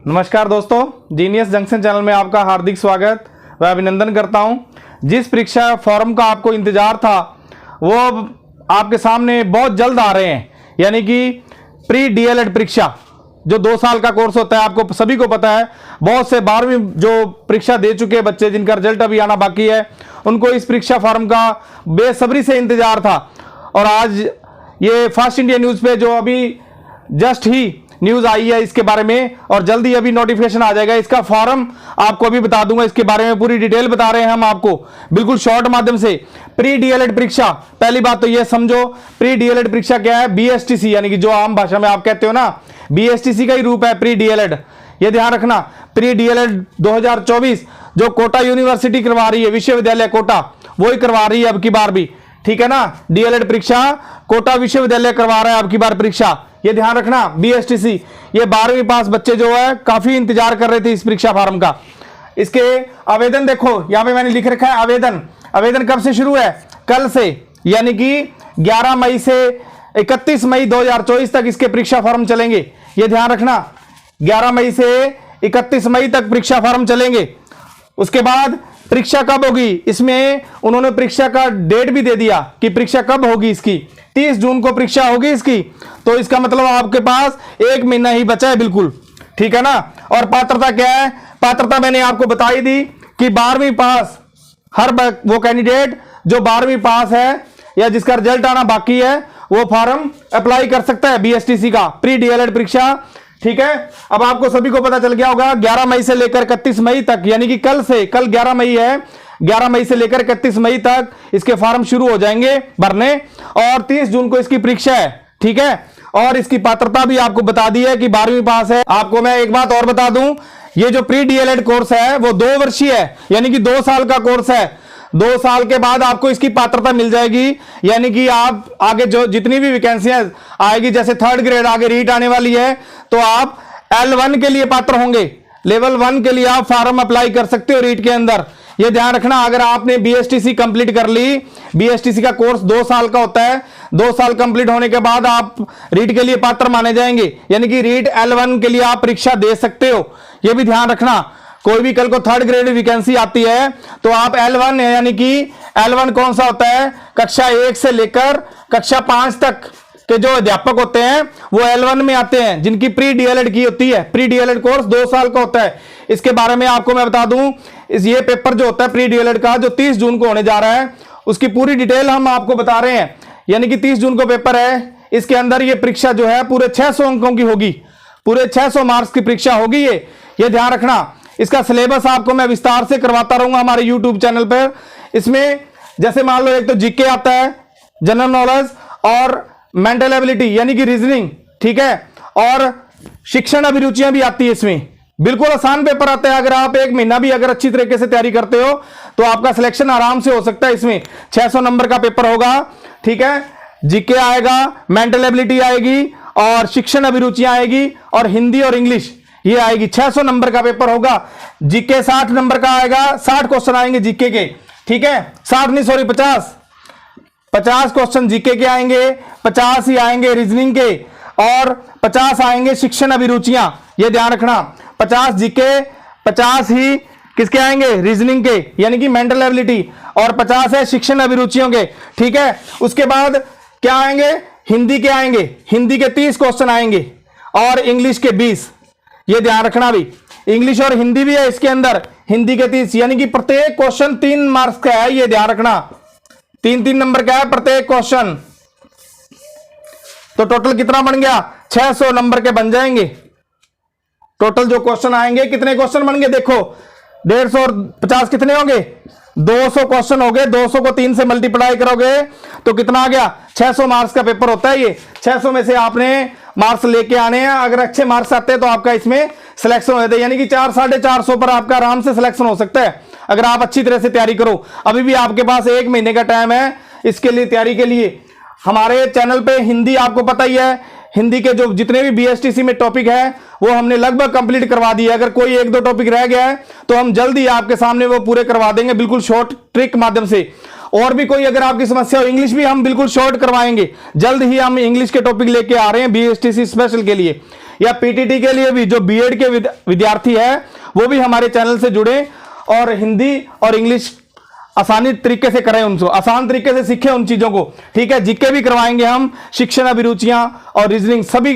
नमस्कार दोस्तों, genius junction channel में आपका हार्दिक स्वागत व अभिनंदन करता हूं। जिस परीक्षा फॉर्म का आपको इंतजार था वो अब आपके सामने बहुत जल्द आ रहे हैं, यानी कि प्री डीएलएड परीक्षा जो 2 साल का कोर्स होता है। आपको सभी को पता है, बहुत से 12वीं जो परीक्षा दे चुके बच्चे जिनका रिजल्ट अभी आना बाकी है, उनको इस परीक्षा फॉर्म का बेसब्री से इंतजार था। और आज ये फास्ट इंडिया न्यूज़ पे जो अभी जस्ट ही न्यूज़ आई है इसके बारे में, और जल्दी अभी नोटिफिकेशन आ जाएगा। इसका फॉर्म आपको अभी बता दूंगा, इसके बारे में पूरी डिटेल बता रहे हैं हम आपको बिल्कुल शॉर्ट माध्यम से। प्री डीएलएड परीक्षा, पहली बात तो ये समझो प्री डीएलएड परीक्षा क्या है। बीएसटीसी यानी कि जो आम भाषा में आप कहते हो ना, बीएसटीसी का ही रूप है प्री डीएलएड, ये ध्यान रखना। प्री डीएलएड 2024 जो कोटा यूनिवर्सिटी करवा रही है, विश्वविद्यालय कोटा, वो ही करवा रही है अब की बार भी, ठीक है ना। डीएलएड परीक्षा कोटा विश्वविद्यालय करवा रहा है अब की बार परीक्षा, ये ध्यान रखना। बीएसटीसी, ये 12वीं पास बच्चे जो है काफी इंतजार कर रहे थे इस परीक्षा फॉर्म का। इसके आवेदन देखो, यहां पे मैंने लिख रखा है आवेदन कब से शुरू है? कल से, यानी कि 11 मई से 31 मई 2024 तक इसके परीक्षा फॉर्म चलेंगे, ये ध्यान रखना। 11 मई से 31 मई तक परीक्षा फॉर्म चलेंगे। उसके बाद परीक्षा कब होगी, इसमें उन्होंने परीक्षा का डेट भी दे दिया कि परीक्षा कब होगी इसकी। 30 जून को परीक्षा होगी इसकी, तो इसका मतलब आपके पास 1 महीना ही बचा है बिल्कुल, ठीक है ना। और पात्रता क्या है? पात्रता मैंने आपको बताई दी कि 12वीं पास, हर वो कैंडिडेट जो 12वीं पास है या जिसका रिजल्ट आना बाकी है वो फॉर्म अप्लाई कर सकता है बीएसटीसी का प्री डीएलएड परीक्षा, ठीक है। अब आपको सभी को पता चल गया होगा 11 मई से लेकर 31 मई तक, यानी कि कल 11 मई है, 11 मई से लेकर 31 मई तक इसके फॉर्म शुरू हो जाएंगे भरने, और 30 जून को इसकी परीक्षा है, ठीक है। और इसकी पात्रता भी आपको बता दी है कि 12वीं पास है। आपको मैं एक बात और बता दूं, ये जो प्री डीएलएड कोर्स है वो 2 वर्षीय है, यानी कि 2 साल का कोर्स है। 2 साल के बाद आपको इसकी पात्रता मिल जाएगी, यानी कि आप आगे जो जितनी भी वैकेंसियां आएगी, जैसे 3rd ग्रेड आगे रीट आने वाली है, तो आप L1 के लिए पात्र होंगे। लेवल 1 के लिए आप फॉर्म अप्लाई कर सकते हो रीट के अंदर, ये ध्यान रखना। अगर आपने बीएसटीसी कंप्लीट कर ली, बीएसटीसी का कोर्स 2 साल का होता है, 2 साल कंप्लीट होने के बाद आप रीट के लिए पात्र माने जाएंगे, यानी कि रीट L1 के लिए आप परीक्षा दे सकते हो, ये भी ध्यान रखना। कोई भी कल को 3rd ग्रेड वैकेंसी आती है तो आप L1, यानी कि L1 कौन सा होता है? कक्षा 1 से लेकर कक्षा 5 तक के जो अध्यापक होते हैं वो L1 में आते हैं, जिनकी प्री डीएलएड की होती है। प्री डीएलएड कोर्स 2 साल का होता है। इसके बारे में आपको मैं बता दूं, ये पेपर जो होता है प्री डीएलएड का, जो 30 जून को होने जा रहा है, उसकी पूरी डिटेल हम आपको बता रहे हैं। यानी कि 30 जून को पेपर है, इसके अंदर ये परीक्षा जो है पूरे 600 अंकों की होगी, पूरे 600 मार्क्स की परीक्षा होगी ये ध्यान रखना। इसका सिलेबस आपको मैं विस्तार से करवाता रहूंगा हमारे यूट्यूब चैनल पर। इसमें जैसे मान लो एक तो जीके आता है, जनरल नॉलेज, और मेंटल एबिलिटी यानी कि रीजनिंग, ठीक है, और शिक्षण अभिरुचियां भी आती है इसमें। बिल्कुल आसान पेपर आता है। अगर आप 1 महीना भी अगर अच्छी तरीके से तैयारी करते हो तो आपका सिलेक्शन आराम से हो सकता है। इसमें 600 नंबर का पेपर होगा, ठीक है। जीके आएगा, मेंटल एबिलिटी आएगी, और शिक्षण अभिरुचियां आएगी, और हिंदी और इंग्लिश ये आएगी। 600 नंबर का पेपर होगा। जीके 60 नंबर का आएगा, 60 क्वेश्चन आएंगे जीके के, ठीक है। 60 नहीं, सॉरी 50 क्वेश्चन जीके के आएंगे, 50 ही आएंगे रीजनिंग के, और 50 आएंगे शिक्षण अभिरुचियां, ये ध्यान रखना। 50 जीके, 50 ही किसके आएंगे? रीजनिंग के, यानी कि मेंटल एबिलिटी, और 50 है शिक्षण अभिरुचियों के, ठीक है। उसके बाद क्या आएंगे? हिंदी के आएंगे, हिंदी के 30 क्वेश्चन आएंगे, और इंग्लिश के 20, ये ध्यान रखना भी। इंग्लिश और हिंदी भी है इसके अंदर, हिंदी के 30, यानी कि प्रत्येक क्वेश्चन 3 मार्क्स का है, ये ध्यान रखना। 3-3 नंबर का है प्रत्येक क्वेश्चन। तो टोटल कितना बन गया? 600 नंबर के बन जाएंगे। टोटल जो क्वेश्चन आएंगे, कितने क्वेश्चन बन गए देखो, 150 और 50 कितने होंगे? 200 क्वेश्चन हो गए। 200 को 3 से मल्टीप्लाई करोगे तो कितना आ गया? 600 मार्क्स का पेपर होता है ये। 600 में से आपने मार्क्स लेके आने हैं। अगर अच्छे मार्क्स आते हैं तो आपका इसमें सिलेक्शन हो जाता है, यानी कि 400-450 पर आपका आराम से सिलेक्शन हो सकता है अगर आप अच्छी तरह से तैयारी करो। अभी भी आपके पास 1 महीने का टाइम है इसके लिए, तैयारी के लिए। हमारे चैनल पे हिंदी आपको पता ही है, हिंदी के जो जितने भी बीएसटीसी में टॉपिक है वो हमने लगभग कंप्लीट करवा दिए। अगर कोई 1-2 टॉपिक रह गया है तो हम जल्दी आपके सामने वो पूरे करवा देंगे, बिल्कुल शॉर्ट ट्रिक माध्यम से। और भी कोई अगर आपकी समस्या हो, इंग्लिश भी हम बिल्कुल शॉर्ट करवाएंगे। जल्द ही हम इंग्लिश के टॉपिक लेके आ रहे हैं बीएसटीसी स्पेशल के लिए, या पीटीटी के लिए भी। जो बीएड के विद्यार्थी है वो भी हमारे चैनल से जुड़े और हिंदी और इंग्लिश आसानी तरीके से करें, उनको आसान तरीके से सीखें उन चीजों को। ठीक है, जीके भी करवाएंगे हम, शिक्षण अभिरुचियां और रीजनिंग, सभी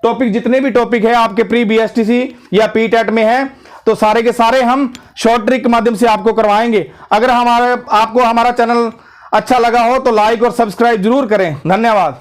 टॉपिक, जितने भी टॉपिक है आपके प्री बीएसटीसी या पीटेट में है, तो सारे के सारे हम शॉर्ट ट्रिक के माध्यम से आपको करवाएंगे। अगर आपको हमारा चैनल अच्छा लगा हो तो लाइक और सब्सक्राइब जरूर करें। धन्यवाद।